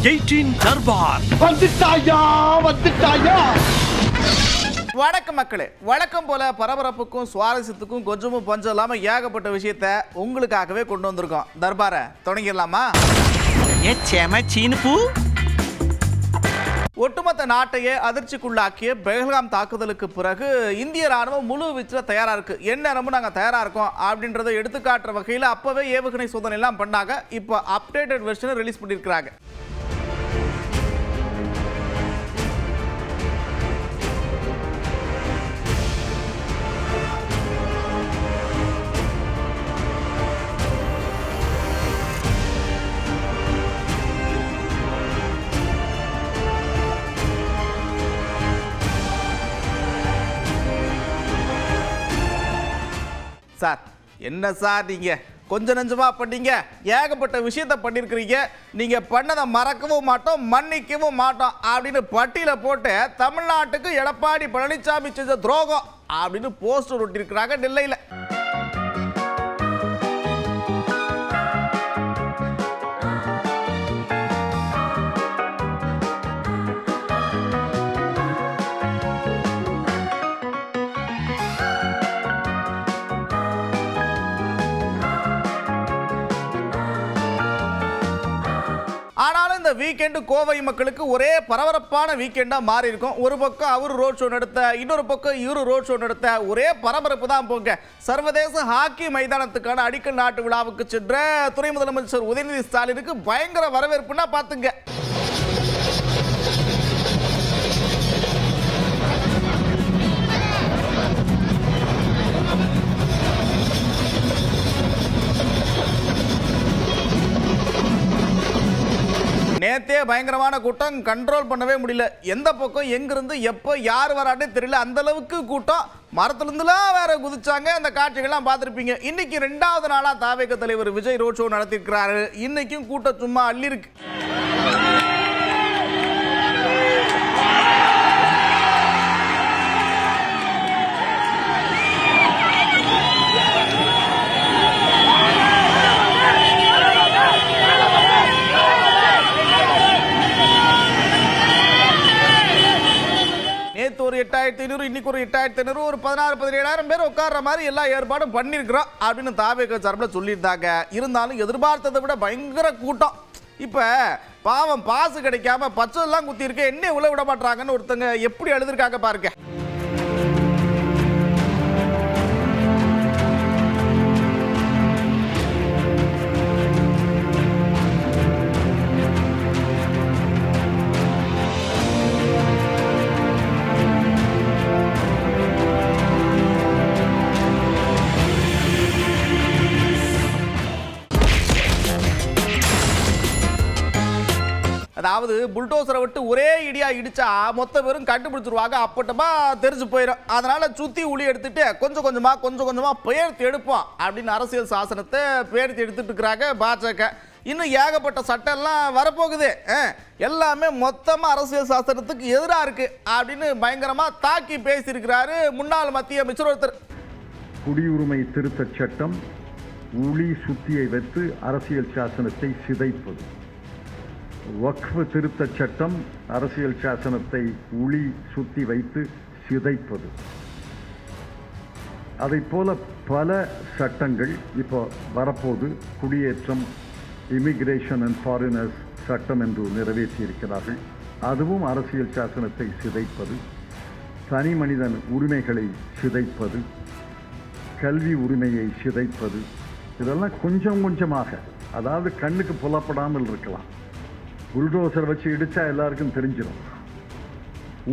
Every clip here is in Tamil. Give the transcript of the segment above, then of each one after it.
18 தர்பார். வணக்கம் மக்களே, வழக்கம் போல பரபரப்புக்கும் சுவாரஸ்யத்துக்கும் கொஞ்சமும் பஞ்சம் இல்லாம ஏகப்பட்ட விஷயத்த உங்களுக்காகவே கொண்டு வந்திருக்கோம். தர்பாரை தொடங்கிடலாமா? ஒட்டுமொத்த நாட்டையே அதிர்ச்சிக்குள்ளாக்கிய பெஹல்காம் தாக்குதலுக்கு பிறகு இந்திய ராணுவம் முழு வீச்சில் தயாரா இருக்கு. எந்நேரமும் நாங்கள் தயாரா இருக்கோம் அப்படின்றத எடுத்துக்காட்டுற வகையில் அப்பவே ஏவுகணை சோதனை எல்லாம் பண்ணாங்க. இப்போ அப்டேட்டட் வெர்ஷனை ரிலீஸ் பண்ணியிருக்கிறாங்க. சார், என்ன சார் நீங்க கொஞ்சம் நெஞ்சமா பண்ணீங்க, ஏகப்பட்ட விஷயத்த பண்ணியிருக்கிறீங்க. நீங்க பண்ணதை மறக்கவும் மாட்டோம், மன்னிக்கவும் மாட்டோம் அப்படின்னு பட்டியல போட்டு தமிழ்நாட்டுக்கு எடப்பாடி பழனிசாமி செஞ்ச துரோகம் அப்படின்னு போஸ்டர் ஒட்டியிருக்கிறாங்க நெல்லையில. ஆனாலும் இந்த வீக்கெண்டு கோவை மக்களுக்கு ஒரே பரபரப்பான வீக்கெண்டாக மாறி இருக்கும். ஒரு பக்கம் அவர் ரோட் ஷோ நடத்த, இன்னொரு பக்கம் இவரு ரோட் ஷோ நடத்த, ஒரே பரபரப்பு தான் போங்க. சர்வதேச ஹாக்கி மைதானத்துக்கான அடிக்கல் நாட்டு விழாவுக்கு சென்ற துணை முதலமைச்சர் உதயநிதி ஸ்டாலினுக்கு பயங்கர வரவேற்புன்னா பார்த்துங்க. நேத்தே பயங்கரமான கூட்டம், கண்ட்ரோல் பண்ணவே முடியல. எந்த பக்கம் எங்கிருந்து எப்போ யார் வராட்டே தெரியல, அந்த அளவுக்கு கூட்டம். மரத்திலிருந்துலாம் வேற குதிச்சாங்க. அந்த காட்சிகள்லாம் பார்த்துருப்பீங்க. இன்னைக்கு 2வது நாளா தாவேக தலைவர் விஜய் ரோட் ஷோ நடத்திருக்கிறாரு. இன்னைக்கும் கூட்டம் சும்மா அள்ளி இருக்கு. ஒரு 8500, இன்னைக்கு ஒரு 8500, ஒரு 16,000-17,000 பேர் உட்கார்ற மாதிரி எல்லா ஏற்பாடும் பண்ணியிருக்கிறோம் அப்படின்னு தாவேக சார்பில் சொல்லியிருந்தாங்க. இருந்தாலும் எதிர்பார்த்ததை விட பயங்கர கூட்டம். இப்போ பாவம் பாசு கிடைக்காம பச்சைலாம் குத்திருக்க, என்ன உள்ள விட மாட்டாங்கன்னு ஒருத்தங்க எப்படி எழுதிருக்காங்க பாருங்க. அதாவது புல்டோசரை விட்டு ஒரே இடியா இடிச்சா மொத்த பேரும் கண்டுபிடிச்சிருவாங்க, அப்பட்டமா தெரிஞ்சு போயிடும். அதனால சுத்தி உளி எடுத்துட்டு கொஞ்சம் கொஞ்சமா பெயர்த்து எடுப்போம் அப்படின்னு அரசியல் சாசனத்தை பெயர்த்து எடுத்துட்டு இருக்கிறாங்க பாஜக. இன்னும் ஏகப்பட்ட சட்டம்லாம் வரப்போகுது. எல்லாமே மொத்தமாக அரசியல் சாசனத்துக்கு எதிராக இருக்கு அப்படின்னு பயங்கரமா தாக்கி பேசியிருக்கிறாரு முன்னாள் மத்திய அமைச்சர் ஒருத்தர். குடியுரிமை திருத்த சட்டம் உளி சுத்தியை வைத்து அரசியல் சாசனத்தை சிதைப்பது. வக்ஃப் திருத்த சட்டம் அரசியல் சாசனத்தை உளி சுத்தி வைத்து சிதைப்பது. அதை போல பல சட்டங்கள் இப்போ வரப்போது. குடியேற்றம், இமிகிரேஷன் அண்ட் ஃபாரினர்ஸ் சட்டம் என்று நிறைவேற்றியிருக்கிறார்கள். அதுவும் அரசியல் சாசனத்தை சிதைப்பது. தனி மனிதன் உரிமைகளை சிதைப்பது, கல்வி உரிமையை சிதைப்பது. இதெல்லாம் கொஞ்சம் கொஞ்சமாக, அதாவது கண்ணுக்கு புலப்படாமல் இருக்கலாம். புல்டோசர் வச்சு இடிச்சா எல்லாருக்கும் தெரிஞ்சிடும்.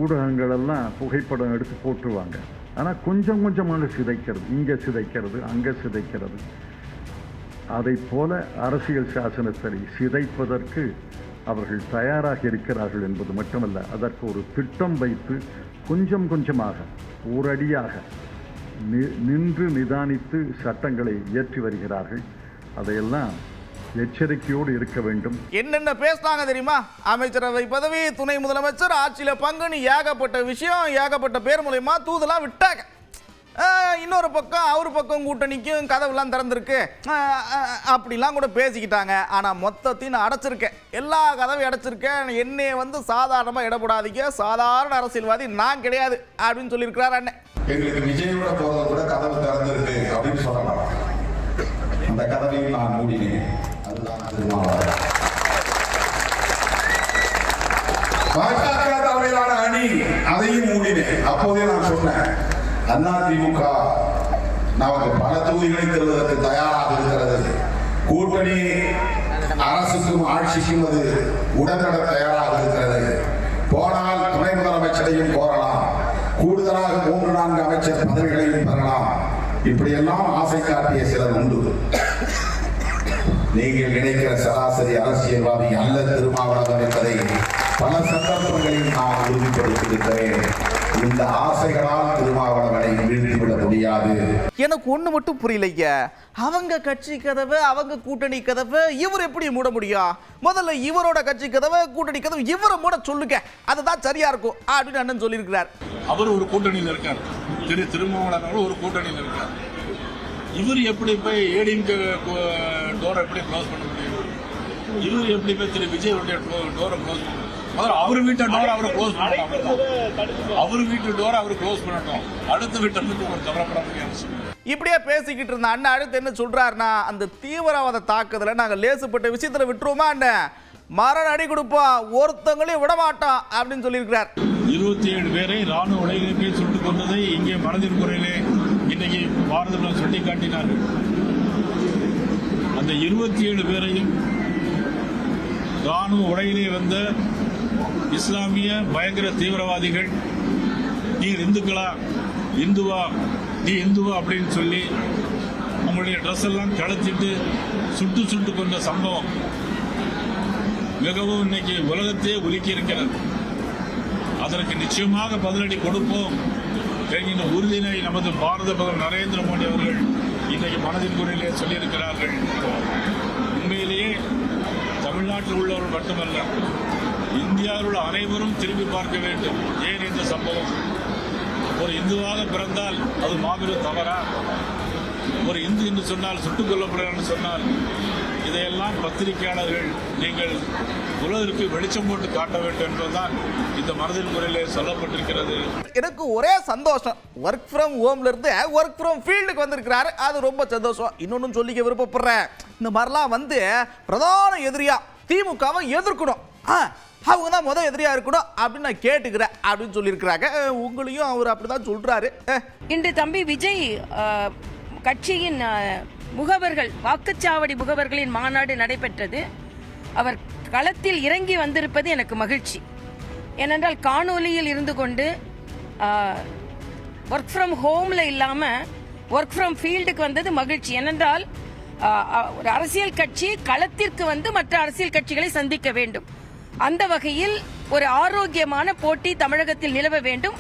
ஊடகங்கள் எல்லாம் புகைப்படம் எடுத்து போட்டுருவாங்க. ஆனால் கொஞ்சம் கொஞ்சமாக சிதைக்கிறது, இங்கே சிதைக்கிறது, அங்கே சிதைக்கிறது. அதை போல அரசியல் சாசனத்தை சிதைப்பதற்கு அவர்கள் தயாராக இருக்கிறார்கள் என்பது மட்டுமல்ல, அதற்கு ஒரு திட்டம் வைத்து கொஞ்சம் கொஞ்சமாக ஓரடியாக நின்று நிதானித்து சட்டங்களை இயற்றி வருகிறார்கள். அதையெல்லாம் எச்சரிக்கையோடு இருக்க வேண்டும். என்னென்ன பேசினாங்க தெரியுமா? அமைச்சரவை பதவி, துணை முதலமைச்சர், ஆட்சியில பங்குன்னு ஏகப்பட்ட விஷயம், ஏகப்பட்ட பேர் மூலமா தூதெல்லாம் விட்டாங்க. இன்னொரு பக்கம் அவர் பக்கம் கூட்டணிக்கும் கதவுலாம் திறந்திருக்கு அப்படிலாம் கூட பேசிக்கிட்டாங்க. ஆனால் மொத்தத்தையும் நான் அடைச்சிருக்கேன், எல்லா கதவையும் அடைச்சிருக்கேன், என்னை வந்து சாதாரணமாக இடப்படாதீங்க, சாதாரண அரசியல்வாதி நான் கிடையாது அப்படின்னு சொல்லியிருக்கிறார் அண்ணன். எங்களுக்கு விஜயோட போறது கூட கதவு திறந்திருக்கு அப்படின்னு சொல்லலாம். அந்த கதவையும் நான் மூடினேன். அதுதான் திருமாவளவன். பாஜக தலைமையிலான அணி அதையும் மூடினேன். அப்போதே நான் சொன்னேன், அதிமுக நமக்கு பல தொகுதிகளை தருவதற்கு தயாராக இருக்கிறது. கூட்டணி அரசுக்கும் ஆட்சிக்கும் அது உடனட தயாராக இருக்கிறது. போனால் துணை முதலமைச்சரையும் கோரலாம், கூடுதலாக 3-4 அமைச்சர் பதவிகளையும் பெறலாம். இப்படியெல்லாம் ஆசை காட்டிய சிலர் உண்டு. நீங்கள் நினைக்கிற சராசரி அரசியல்வாதி அல்ல திருமாவளவன் என்பதை பல சந்தர்ப்பங்களில் நான் உறுதிப்படுத்தியிருக்கிறேன். இந்த ஆசைகளால் திருமாவளவனை வீழ்த்திவிட முடியாது. எனக்கு ஒண்ணு மட்டும் புரியலைங்க, அவங்க கட்சி கதவை, அவங்க கூட்டணி கதவை இவர் எப்படி மூட முடியும்? முதல்ல இவரோட கட்சி கதவை, கூட்டணி கதவை இவரை மூட சொல்லுங்க, அதுதான் சரியா இருக்கும் அப்படின்னு அண்ணன் சொல்லியிருக்கிறார். அவர் ஒரு கூட்டணியில் இருக்கார், திருமாவளவன் ஒரு கூட்டணியில் இருக்கார். இவர் எப்படி போய் ஏடிஎம்கே டோரை எப்படி க்ளோஸ் பண்ண முடியும்? இவர் எப்படி போய் திரு விஜய் டோரை க்ளோஸ் பண்ண? அவர் வீட்டு டோரை அவர் க்ளோஸ் பண்ணணும். அவர் வீட்டு டோரை அவர் க்ளோஸ் பண்ணட்டும். அடுத்த வீட்டு ஒரு கவலைப்பட முடியாது. இப்படியே பேசிக்கிட்டு இருந்த அண்ணன் அடுத்து என்ன சொல்றாருன்னா, அந்த தீவிரவாத தாக்குதலை நாங்கள் லேசுப்பட்ட விஷயத்துல விட்டுருவோமா அண்ணன், மரண அடி கொடுப்போம், ஒருத்தங்களையும் விட மாட்டோம் அப்படின்னு சொல்லியிருக்கிறார். 27 பேரை ராணுவ உடையிலே சுட்டுக் கொண்டதை இங்கே மனதின் குறையிலே இன்னைக்கு பாரதத்தில் சுட்டி காட்டினார்கள். அந்த 27 பேரையும் ராணுவ உடையிலே வந்த இஸ்லாமிய பயங்கர தீவிரவாதிகள், நீ இந்துக்களா, இந்துவா, நீ இந்துவா அப்படின்னு சொல்லி உங்களுடைய ட்ரெஸ் எல்லாம் களைச்சிட்டு சுட்டு கொண்ட சம்பவம் மிகவும் இன்னைக்கு உலகத்தையே உலுக்கி இருக்கிறது. அதற்கு நிச்சயமாக பதிலடி கொடுப்போம் என்கின்ற உறுதியினை நமது பாரத பிரதமர் நரேந்திர மோடி அவர்கள் இன்றைக்கு மனதின் குறையிலே சொல்லியிருக்கிறார்கள். உண்மையிலேயே தமிழ்நாட்டில் உள்ளவர்கள் மட்டுமல்ல, இந்தியாவில் உள்ள அனைவரும் திரும்பி பார்க்க வேண்டும். ஏன் இந்த சம்பவம்? ஒரு இந்துவாக பிறந்தால் அது மாபெரும் தவறா? ஒரு இந்து என்று சொன்னால் சுட்டுக் கொல்லப்படுகிறார் சொன்னால் இதையெல்லாம் பத்திரிகையாளர்கள் நீங்கள் உலகிற்கு வெளிச்சம் போட்டு காட்ட வேண்டும் என்பதுதான் இந்த மனதின் குறையிலே சொல்லப்பட்டிருக்கிறது. எனக்கு ஒரே சந்தோஷம், ஒர்க் ஃப்ரம் ஹோம்ல இருந்து ஒர்க் ஃப்ரம் ஃபீல்டுக்கு வந்திருக்கிறாரு, அது ரொம்ப சந்தோஷம். இன்னொன்னு சொல்லிக்க விருப்பப்படுறேன், இந்த மாதிரிலாம் வந்து பிரதான எதிரியா திமுகவை எதிர்க்கணும், அவங்க தான் முதல் எதிரியா இருக்கணும் அப்படின்னு நான் கேட்டுக்கிறேன் அப்படின்னு சொல்லியிருக்கிறாங்க. உங்களையும் அவர் அப்படிதான் சொல்றாரு. இன்று தம்பி விஜய் கட்சியின் முகவர்கள், வாக்குச்சாவடி முகவர்களின் மாநாடு நடைபெற்றது. அவர் களத்தில் இறங்கி வந்திருப்பது எனக்கு மகிழ்ச்சி. ஏனென்றால் காணொலியில் இருந்து கொண்டு ஒர்க் ஃப்ரம் ஹோம்ல இல்லாம ஒர்க் ஃப்ரம் ஃபீல்டுக்கு வந்தது மகிழ்ச்சி. ஏனென்றால் ஒரு அரசியல் கட்சி களத்திற்கு வந்து மற்ற அரசியல் கட்சிகளை சந்திக்க வேண்டும். அந்த வகையில் ஒரு ஆரோக்கியமான போட்டி தமிழகத்தில் நிலவ வேண்டும்.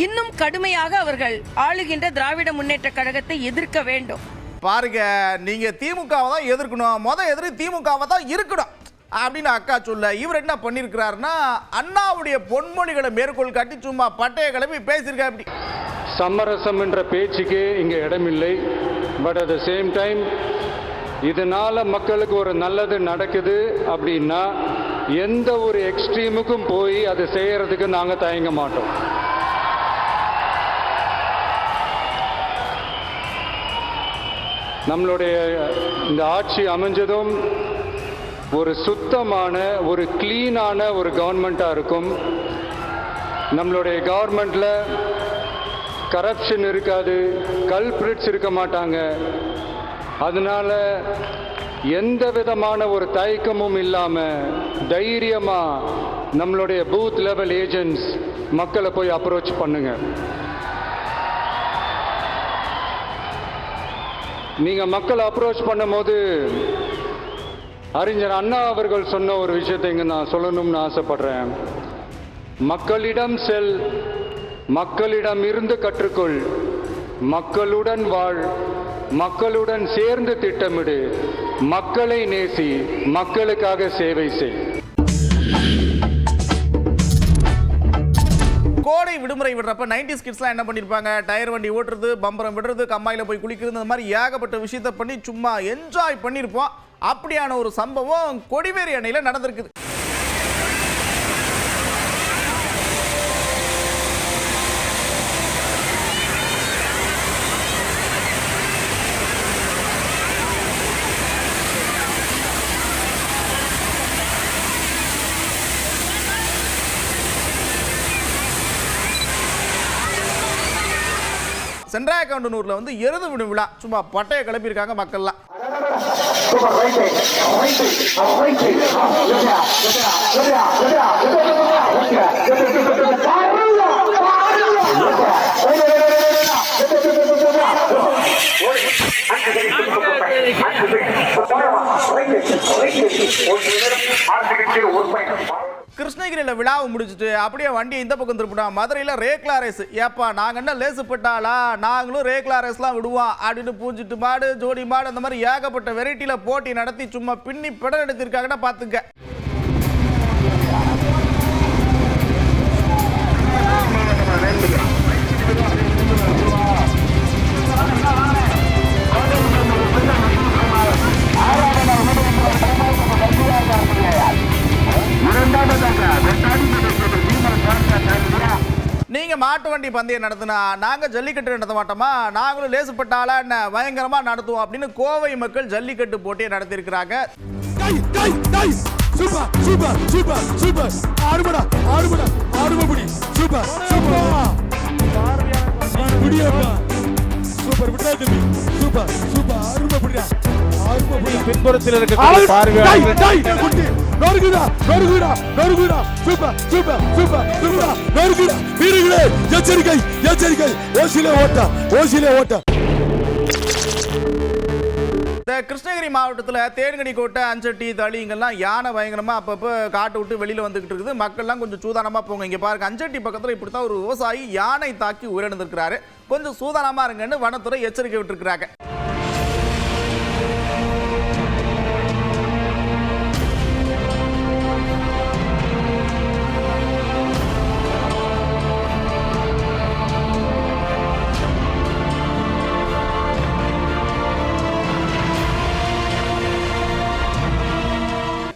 இன்னும் கடுமையாக அவர்கள் ஆளுகின்ற திராவிட முன்னேற்ற கழகத்தை எதிர்க்க வேண்டும். பாருங்க, நீங்க திமுகவை தான் எதிர்க்கணும், முதல் எதிரி திமுகவை தான் இருக்கணும் அப்படின்னு அக்கா சொல்ல, இவர் என்ன பண்ணிருக்கிறாருன்னா அண்ணாவுடைய பொன்மொழிகளை மேற்கோள் காட்டி சும்மா பட்டைய கிளம்பி பேசியிருக்கா. அப்படி சமரசம் என்ற பேச்சுக்கே இங்கே இடமில்லை. But at the same time இதனால மக்களுக்கு ஒரு நல்லது நடக்குது அப்படின்னா எந்த ஒரு எக்ஸ்ட்ரீமுக்கும் போய் அதை செய்யறதுக்கு நாங்கள் தயங்க மாட்டோம். நம்மளுடைய இந்த ஆட்சி அமைஞ்சதும் ஒரு சுத்தமான, ஒரு கிளீனான ஒரு கவர்மெண்ட்டாக இருக்கும். நம்மளுடைய கவர்மெண்ட்ல கரப்ஷன் இருக்காது, கல்பிரிட்ஸ் இருக்க மாட்டாங்க. அதனால எந்த விதமான ஒரு தயக்கமும் இல்லாமல் தைரியமாக நம்மளுடைய பூத் லெவல் ஏஜென்ட்ஸ் மக்களை போய் அப்ரோச் பண்ணுங்க. நீங்கள் மக்களை அப்ரோச் பண்ணும்போது அறிஞர் அண்ணா அவர்கள் சொன்ன ஒரு விஷயத்தை இங்கே நான் சொல்லணும்னு ஆசைப்படுறேன். மக்களிடம் செல், மக்களிடம் இருந்து கற்றுக்கொள், மக்களுடன் வாழ், மக்களுடன் சேர்ந்து திட்டமிடு, மக்களை நேசி, மக்களுக்காக சேவை செய். கோடை கோடை விடுமுறை விடுறப்ப 90s கிட்ஸ்லாம் என்ன பண்ணியிருப்பாங்க, டயர் வண்டி ஓட்டுறது, பம்பரம் விடுறது, கம்மாயில் போய் குளிக்கிறது, இந்த மாதிரி ஏகப்பட்ட விஷயத்த பண்ணி சும்மா என்ஜாய் பண்ணியிருப்போம். அப்படியான ஒரு சம்பவம் கொடிவேரி அணையில் நடந்திருக்குது. சென்றாயக்கவுண்டனூர்ல வந்து எருது விடும் விழா சும்மா பட்டையை கிளப்பியிருக்காங்க மக்கள்லாம். கிருஷ்ணகிரியில் விழாவை முடிச்சுட்டு அப்படியே வண்டியை இந்த பக்கம் திருப்பிட்டோம். மதுரையில் ரேக்லா ரேஸ். ஏப்பா நாங்கள் என்ன லேசு பட்டாலா, நாங்களும் ரேக்லா ரேஸ்லாம் விடுவோம் அப்படின்னு பூஞ்சிட்டு மாடு, ஜோடி மாடு, அந்த மாதிரி ஏகப்பட்ட வெரைட்டியில் போட்டி நடத்தி சும்மா பின்னி பெடல் எடுத்திருக்காங்கன்னா பார்த்துங்க. நீங்க மாட்டு வண்டி பந்தயம் நடத்தினா நாங்க ஜல்லிக்கட்டு நடத்த மாட்டோமா, நாங்களும் லேசுப்பட்டாலா என்ன பயங்கரமா நடத்துவோம் அப்படின்னு கோவை மக்கள் ஜல்லிக்கட்டு போட்டியை நடத்தியிருக்கிறாங்க. பின்புறத்தில் இருக்கக்கூடிய பார்வையாளர்கள் கிருஷ்ணகிரி மாவட்டத்தில் தேன்கனி கோட்டை, அஞ்சட்டி, தளி இங்கெல்லாம் யானை பயங்கரமா அப்பப்போ காட்டு விட்டு வெளியில வந்துகிட்டு இருக்குது. மக்கள்லாம் கொஞ்சம் சூதானமா போங்க. இங்க பாருங்க, அஞ்சட்டி பக்கத்தில் இப்படித்தான் ஒரு விவசாயி யானை தாக்கி உயிரிழந்திருக்கிறாரு. கொஞ்சம் சூதானமா இருங்கன்னு வனத்துறை எச்சரிக்கை விட்டுருக்கிறாங்க.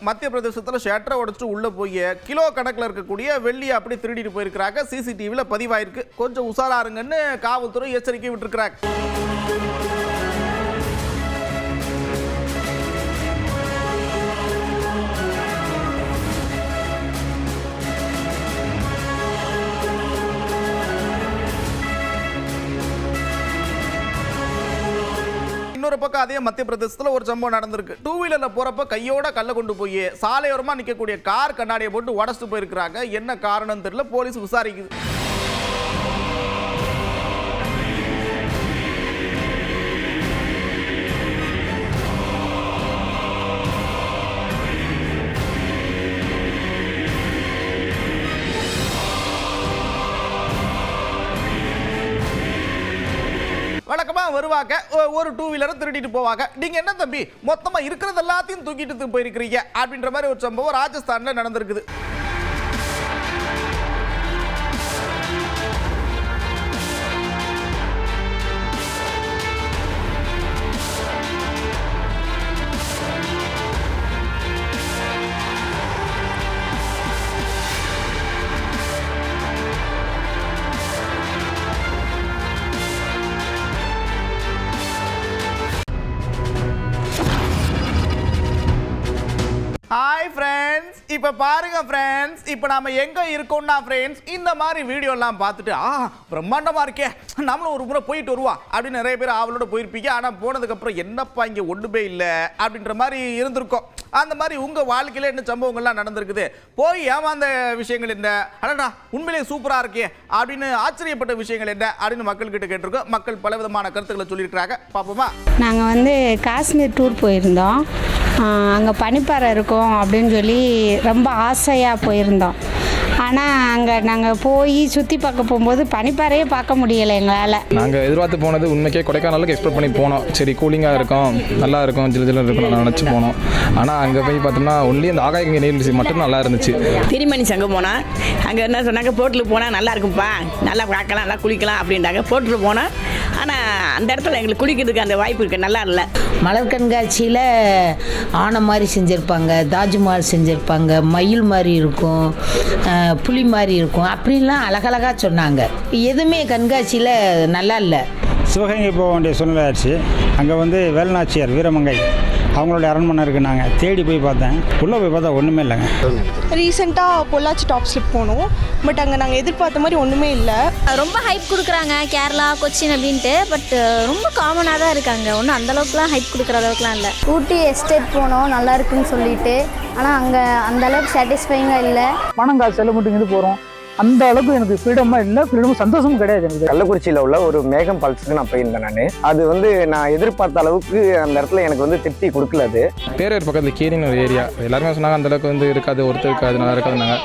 மத்திய பிரதேசத்தில் ஷட்டரை உடைச்சிட்டு உள்ள போய் கிலோ கணக்கில் இருக்கக்கூடிய வெள்ளியை அப்படி திருடிட்டு போயிருக்கிறாங்க. சிசிடிவியில் பதிவாயிருக்கு. கொஞ்சம் உஷாராருங்கன்னு காவல்துறை எச்சரிக்கை விட்டுருக்கிறாங்க. இன்னொரு பக்கம் அதே மத்திய பிரதேசத்தில் ஒரு சம்பவம் நடந்திருக்கு. டூ வீலர்ல போறப்ப கையோட கல்ல கொண்டு போய் சாலையோரமா நிக்கக்கூடிய கார் கண்ணாடியை போட்டு உடைச்சிட்டு போயிருக்கிறாங்க. என்ன காரணம் தெரியல, போலீஸ் விசாரிக்குது. வழக்கமா வருவாங்க, ஒரு டூ வீலரை திருடிட்டு போவாங்க. நீங்க என்ன தம்பி மொத்தமா இருக்கிறது எல்லாத்தையும் தூக்கிட்டு போயிருக்கிறீங்க அப்படின்ற மாதிரி ஒரு சம்பவம் ராஜஸ்தான்ல நடந்திருக்குது. ஹாய் ஃப்ரெண்ட்ஸ், இப்போ பாருங்க ஃப்ரெண்ட்ஸ், இப்போ நாம எங்க இருக்கோம்னா ஃப்ரெண்ட்ஸ், இந்த மாதிரி வீடியோலாம் பார்த்துட்டு பிரம்மாண்டமா இருக்கே, நம்மளும் ஒரு முறை போயிட்டு வருவோம் அப்படின்னு நிறைய பேர் அவளோட போயிருப்பீங்க. ஆனால் போனதுக்கப்புறம் என்னப்பா இங்கே ஒன்றுமே இல்லை அப்படின்ற மாதிரி இருந்திருக்கும். அந்த மாதிரி உங்க வாழ்க்கையில என்ன சம்பவங்கள்லாம் நடந்திருக்குது, போய் ஏமாந்த விஷயங்கள் என்ன, அடடா உண்மையிலேயே சூப்பரா இருக்கே அப்படின்னு ஆச்சரியப்பட்ட விஷயங்கள் என்ன அப்படின்னு மக்கள்கிட்ட கேட்டிருக்கோம். மக்கள் பல விதமான கருத்துக்களை சொல்லியிருக்கிறாங்க. பார்ப்போமா? நாங்கள் வந்து காஷ்மீர் டூர் போயிருந்தோம். அங்கே பனிப்பாறை இருக்கும் அப்படின்னு சொல்லி ரொம்ப ஆசையாக போயிருந்தோம். ஆனால் அங்கே நாங்கள் போய் சுற்றி பார்க்க போகும்போது பனிப்பாறையே பார்க்க முடியலை எங்களால். நாங்கள் எதிர்பார்த்து போனது உண்மைக்கே கொடைக்கானலுக்கு எக்ஸ்பெக்ட் பண்ணி போனோம். சரி கூலிங்காக இருக்கும், நல்லா இருக்கும், ஜிலு ஜிலுன்னு இருக்கும் நான் நினச்சி போனோம். ஆனால் அங்கே போய் பார்த்தோம்னா ஒன்லி அந்த ஆகாய நீர்வீழ்ச்சி மட்டும் நல்லா இருந்துச்சு. திருமணி சங்கம் போனால் அங்கே என்ன சொன்னாங்க, போட்டில் போனால் நல்லா இருக்கும்ப்பா, நல்லா பார்க்கலாம், நல்லா குளிக்கலாம் அப்படின்ட்டாங்க. போட்டில் போனால் ஆனால் அந்த இடத்துல எங்களுக்கு குளிக்கிறதுக்கு அந்த வாய்ப்பு இருக்குது, நல்லா இல்லை. மலர் கண்காட்சியில் ஆனை மாதிரி செஞ்சுருப்பாங்க, தாஜ்மஹால் செஞ்சுருப்பாங்க, மயில் மாதிரி இருக்கும், புலி மாதிரி இருக்கும், அப்படின்லாம் அழகழகாக சொன்னாங்க. எதுவுமே கண்காட்சியில் நல்லா இல்லை. சிவகங்கை போக வேண்டிய சூழ்நிலை ஆச்சு. அங்கே வந்து வேலுநாச்சியார் வீரமங்கை அவங்களோட அரண்மனை இருக்குது. நாங்கள் தேடி போய் பார்த்தேன், உள்ளே போய் பார்த்தா ஒன்றுமே இல்லைங்க. ரீசெண்டாக பொள்ளாச்சி டாப் ஸ்லிப் போனோம், பட் அங்கே நாங்கள் எதிர்பார்த்த மாதிரி ஒன்றுமே இல்லை. ரொம்ப ஹைப் கொடுக்குறாங்க கேரளா கொச்சின் அப்படின்ட்டு, பட் ரொம்ப காமனாக தான் இருக்காங்க. ஒன்றும் அந்தளவுக்குலாம் ஹைப் கொடுக்குற அளவுக்குலாம் இல்லை. ஊட்டி எஸ்டேட் போனோம் நல்லா இருக்குன்னு சொல்லிட்டு, ஆனால் அங்கே அந்தளவுக்கு சாட்டிஸ்ஃபைங்காக இல்லை. பணம் காசு செலவு மட்டும் போகிறோம், அந்த அளவுக்கு எனக்கு ஃப்ரீடமாக இல்லை, ஃப்ரீடமும் சந்தோஷமும் கிடையாது எனக்கு. கள்ளக்குறிச்சியில் உள்ள ஒரு மேகம் பால்ஸுக்கு நான் போயிருந்தேன். அது வந்து நான் எதிர்பார்த்த அளவுக்கு அந்த இடத்துல எனக்கு வந்து திருப்தி கொடுக்கல. அது பேரூர் பக்கத்தில் கேரின்னு ஒரு ஏரியா, எல்லாருமே சொன்னாங்க அந்தளவுக்கு வந்து இருக்காது, ஒருத்தர் இருக்காது, நல்லா இருக்காதுனாங்க.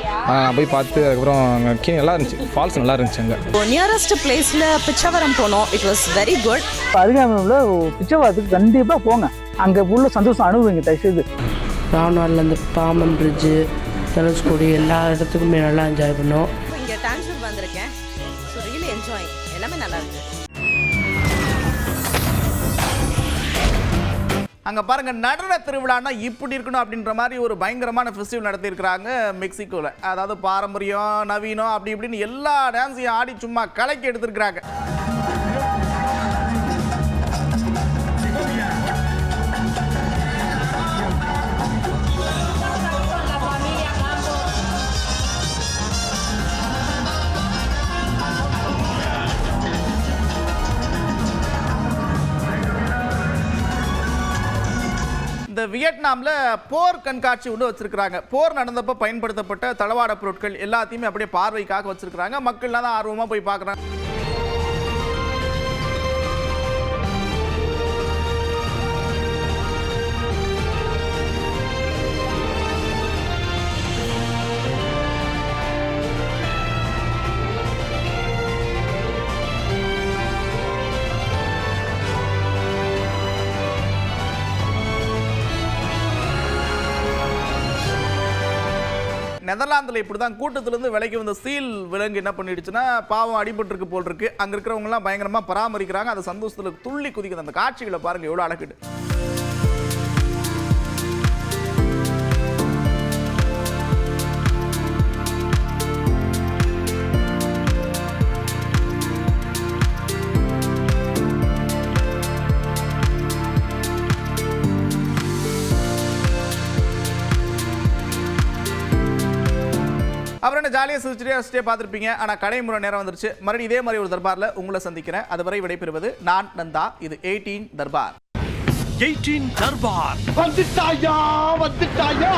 போய் பார்த்து அதுக்கப்புறம் கேரி நல்லா இருந்துச்சு, ஃபால்ஸ் நல்லா இருந்துச்சு. அங்கே நியரஸ்ட் பிளேஸில் பிச்சவரம் போனோம், இட் வாஸ் வெரி குட். அருகாமையில் பிச்சவரத்துக்கு கண்டிப்பாக போங்க, அங்கே உள்ள சந்தோஷம் அனுபவிங்க தயவுசெய்து. ராணுவலேருந்து பாம்பன் பிரிட்ஜு, தனுஷ்கோடி எல்லா இடத்துக்குமே நல்லா என்ஜாய் பண்ணோம். இங்கே டான்ஸூர் வந்திருக்கேன், ஸோ ரியலி என்ஜாய், எல்லாமே நல்லா இருக்கு. அங்கே பாருங்க, நடன திருவிழான்னா இப்படி இருக்கணும் அப்படின்ற மாதிரி ஒரு பயங்கரமான ஃபெஸ்டிவல் நடத்தியிருக்கிறாங்க மெக்சிகோவில். அதாவது பாரம்பரியம், நவீனம் அப்படி இப்படின்னு எல்லா டான்ஸையும் ஆடி சும்மா கலக்கி எடுத்திருக்கிறாங்க. இந்த வியட்நாமில் போர் கண்காட்சி ஒன்று வச்சிருக்கிறாங்க. போர் நடந்தப்போ பயன்படுத்தப்பட்ட தளவாட பொருட்கள் எல்லாத்தையுமே அப்படியே பார்வைக்காக வச்சிருக்கிறாங்க. மக்கள்லாம் தான் ஆர்வமாக போய் பார்க்குறாங்க. நெதர்லாந்தில் இப்படி தான் கூட்டத்திலேருந்து விலைக்கு வந்த சீல் விலங்கு என்ன பண்ணிடுச்சுன்னா, பாவம் அடிபட்டுருக்கு போல் இருக்கு. அங்கே இருக்கிறவங்கலாம் பயங்கரமாக பராமரிக்கிறாங்க. அந்த சந்தோஷத்தில் துள்ளி குதிக்குது. அந்த காட்சிகளை பாருங்க எவ்வளோ அழகுது. அப்புறம் என்ன ஜாலியாக சிரிச்சுட்டே பார்த்துருப்பீங்க. ஆனால் கடைமுறை நேரம் வந்துருச்சு. மறுபடியும் இதே மாதிரி ஒரு தர்பாரில் உங்களை சந்திக்கிறேன். அதுவரை விடைபெறுவது நான் நந்தா. இது 18 தர்பார். 18 தர்பார் வந்துட்டாயா.